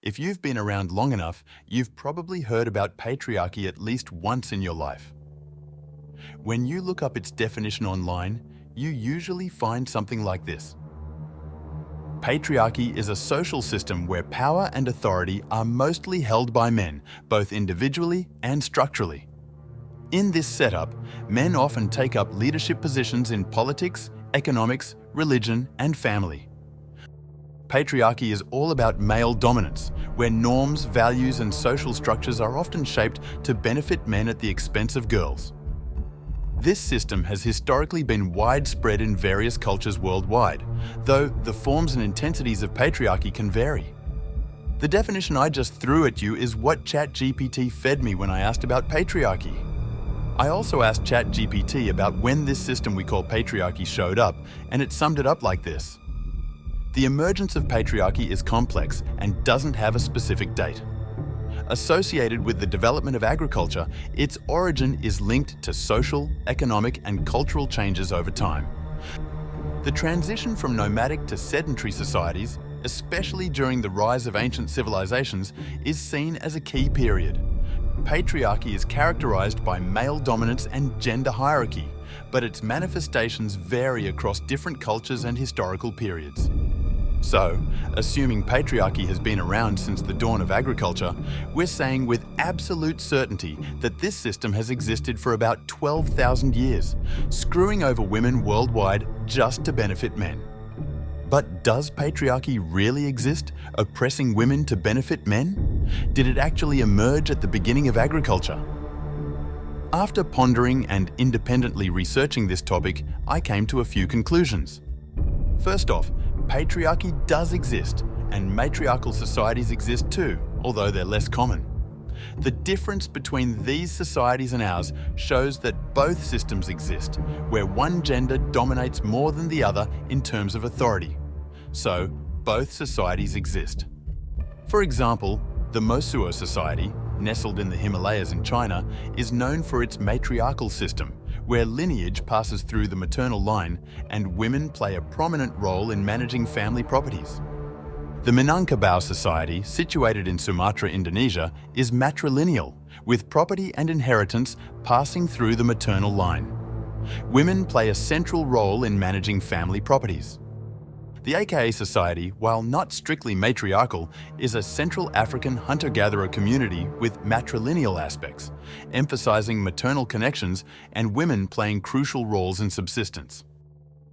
If you've been around long enough, you've probably heard about patriarchy at least once in your life. When you look up its definition online, you usually find something like this. Patriarchy is a social system where power and authority are mostly held by men, both individually and structurally. In this setup, men often take up leadership positions in politics, economics, religion, and family. Patriarchy is all about male dominance, where norms, values, and social structures are often shaped to benefit men at the expense of girls. This system has historically been widespread in various cultures worldwide, though the forms and intensities of patriarchy can vary. The definition I just threw at you is what ChatGPT fed me when I asked about patriarchy. I also asked ChatGPT about when this system we call patriarchy showed up, and it summed it up like this. The emergence of patriarchy is complex and doesn't have a specific date. Associated with the development of agriculture, its origin is linked to social, economic, and cultural changes over time. The transition from nomadic to sedentary societies, especially during the rise of ancient civilizations, is seen as a key period. Patriarchy is characterized by male dominance and gender hierarchy, but its manifestations vary across different cultures and historical periods. So, assuming patriarchy has been around since the dawn of agriculture, we're saying with absolute certainty that this system has existed for about 12,000 years, screwing over women worldwide just to benefit men. But does patriarchy really exist, oppressing women to benefit men? Did it actually emerge at the beginning of agriculture? After pondering and independently researching this topic, I came to a few conclusions. First off, patriarchy does exist, and matriarchal societies exist too, although they're less common. The difference between these societies and ours shows that both systems exist, where one gender dominates more than the other in terms of authority. So, both societies exist. For example, the Mosuo society, nestled in the Himalayas in China, is known for its matriarchal system, where lineage passes through the maternal line and women play a prominent role in managing family properties. The Minangkabau society, situated in Sumatra, Indonesia, is matrilineal, with property and inheritance passing through the maternal line. Women play a central role in managing family properties. The AKA society, while not strictly matriarchal, is a Central African hunter-gatherer community with matrilineal aspects, emphasizing maternal connections and women playing crucial roles in subsistence.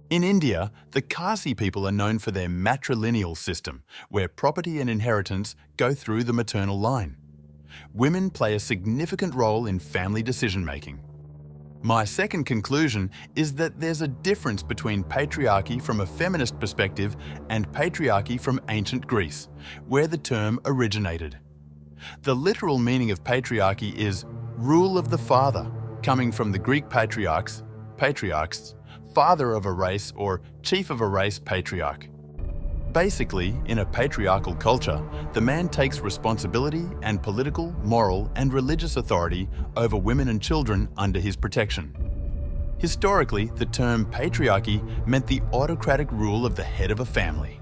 In India, the Khasi people are known for their matrilineal system, where property and inheritance go through the maternal line. Women play a significant role in family decision-making. My second conclusion is that there's a difference between patriarchy from a feminist perspective and patriarchy from ancient Greece, where the term originated. The literal meaning of patriarchy is rule of the father, coming from the Greek patriarchs, father of a race or chief of a race patriarch. Basically, in a patriarchal culture, the man takes responsibility and political, moral, and religious authority over women and children under his protection. Historically, the term patriarchy meant the autocratic rule of the head of a family.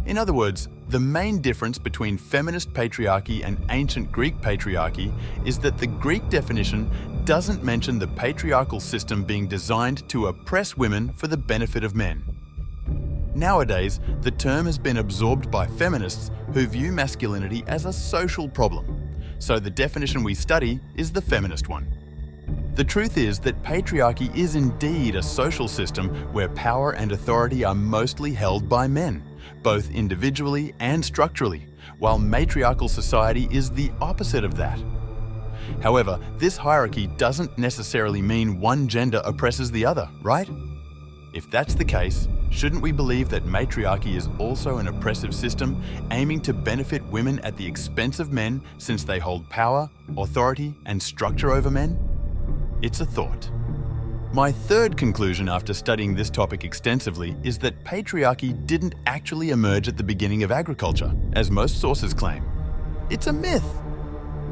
In other words, the main difference between feminist patriarchy and ancient Greek patriarchy is that the Greek definition doesn't mention the patriarchal system being designed to oppress women for the benefit of men. Nowadays, the term has been absorbed by feminists who view masculinity as a social problem, so the definition we study is the feminist one. The truth is that patriarchy is indeed a social system where power and authority are mostly held by men, both individually and structurally, while matriarchal society is the opposite of that. However, this hierarchy doesn't necessarily mean one gender oppresses the other, right? If that's the case, shouldn't we believe that matriarchy is also an oppressive system aiming to benefit women at the expense of men since they hold power, authority, and structure over men? It's a thought. My third conclusion after studying this topic extensively is that patriarchy didn't actually emerge at the beginning of agriculture, as most sources claim. It's a myth.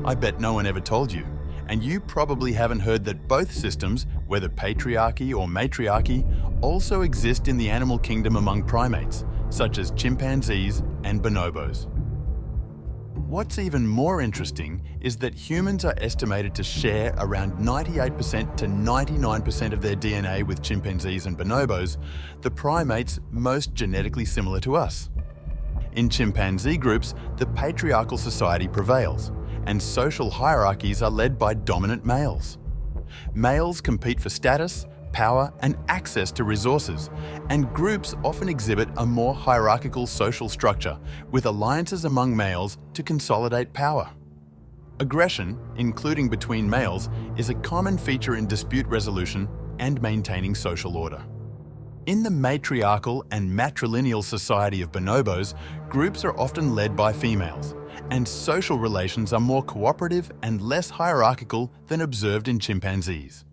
I bet no one ever told you. And you probably haven't heard that both systems, whether patriarchy or matriarchy, also exist in the animal kingdom among primates, such as chimpanzees and bonobos. What's even more interesting is that humans are estimated to share around 98% to 99% of their DNA with chimpanzees and bonobos, the primates most genetically similar to us. In chimpanzee groups, the patriarchal society prevails, and social hierarchies are led by dominant males. Males compete for status, power, and access to resources, and groups often exhibit a more hierarchical social structure, with alliances among males to consolidate power. Aggression, including between males, is a common feature in dispute resolution and maintaining social order. In the matriarchal and matrilineal society of bonobos, groups are often led by females, and social relations are more cooperative and less hierarchical than observed in chimpanzees.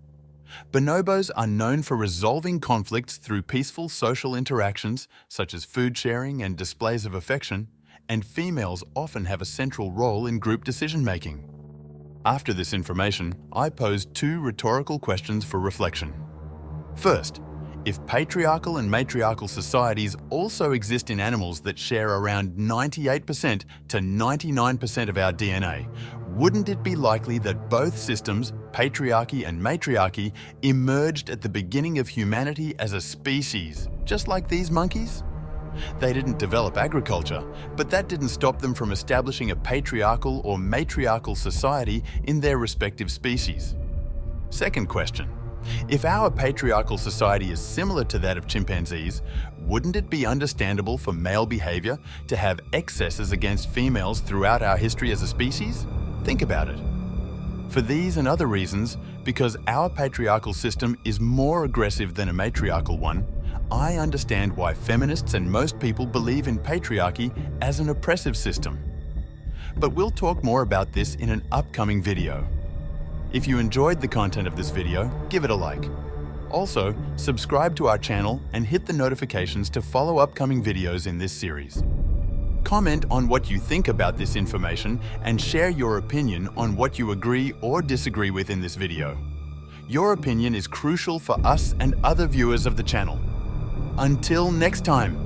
Bonobos are known for resolving conflicts through peaceful social interactions, such as food sharing and displays of affection, and females often have a central role in group decision-making. After this information, I pose 2 rhetorical questions for reflection. First, if patriarchal and matriarchal societies also exist in animals that share around 98% to 99% of our DNA, wouldn't it be likely that both systems, patriarchy and matriarchy, emerged at the beginning of humanity as a species, just like these monkeys? They didn't develop agriculture, but that didn't stop them from establishing a patriarchal or matriarchal society in their respective species. Second question. If our patriarchal society is similar to that of chimpanzees, wouldn't it be understandable for male behavior to have excesses against females throughout our history as a species? Think about it. For these and other reasons, because our patriarchal system is more aggressive than a matriarchal one, I understand why feminists and most people believe in patriarchy as an oppressive system. But we'll talk more about this in an upcoming video. If you enjoyed the content of this video, give it a like. Also, subscribe to our channel and hit the notifications to follow upcoming videos in this series. Comment on what you think about this information and share your opinion on what you agree or disagree with in this video. Your opinion is crucial for us and other viewers of the channel. Until next time.